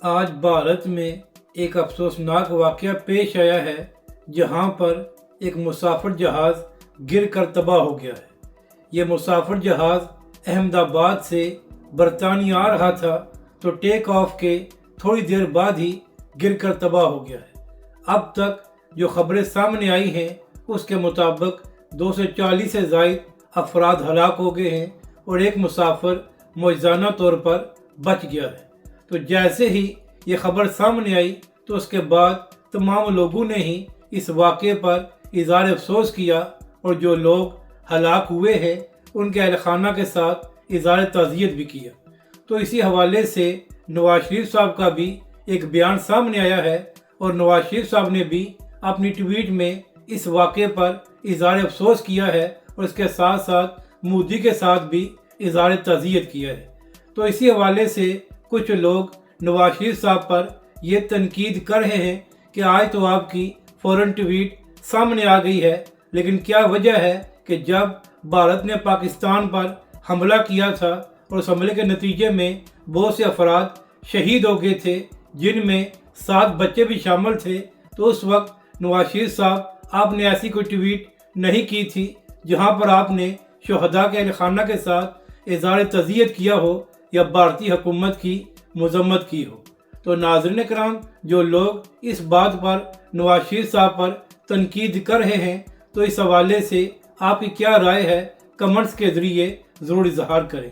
آج بھارت میں ایک افسوسناک واقعہ پیش آیا ہے جہاں پر ایک مسافر جہاز گر کر تباہ ہو گیا ہے۔ یہ مسافر جہاز احمد آباد سے برطانیہ آ رہا تھا تو ٹیک آف کے تھوڑی دیر بعد ہی گر کر تباہ ہو گیا ہے۔ اب تک جو خبریں سامنے آئی ہیں اس کے مطابق 240 سے زائد افراد ہلاک ہو گئے ہیں اور ایک مسافر معجزانہ طور پر بچ گیا ہے۔ تو جیسے ہی یہ خبر سامنے آئی تو اس کے بعد تمام لوگوں نے ہی اس واقعے پر اظہار افسوس کیا اور جو لوگ ہلاک ہوئے ہیں ان کے اہل خانہ کے ساتھ اظہار تعزیت بھی کیا۔ تو اسی حوالے سے نواز شریف صاحب کا بھی ایک بیان سامنے آیا ہے اور نواز شریف صاحب نے بھی اپنی ٹویٹ میں اس واقعے پر اظہار افسوس کیا ہے اور اس کے ساتھ ساتھ مودی کے ساتھ بھی اظہار تعزیت کیا ہے۔ تو اسی حوالے سے کچھ لوگ نواز شریف صاحب پر یہ تنقید کر رہے ہیں کہ آج تو آپ کی فوراً ٹویٹ سامنے آ گئی ہے، لیکن کیا وجہ ہے کہ جب بھارت نے پاکستان پر حملہ کیا تھا اور اس حملے کے نتیجے میں بہت سے افراد شہید ہو گئے تھے جن میں 7 بچے بھی شامل تھے، تو اس وقت نواز شریف صاحب آپ نے ایسی کوئی ٹویٹ نہیں کی تھی جہاں پر آپ نے شہداء کے اہل خانہ کے ساتھ اظہار تعزیت کیا ہو یا بھارتی حکومت کی مذمت کی ہو۔ تو ناظرین کرام، جو لوگ اس بات پر نواز شریف صاحب پر تنقید کر رہے ہیں تو اس حوالے سے آپ کی کیا رائے ہے، کمنٹس کے ذریعے ضرور اظہار کریں۔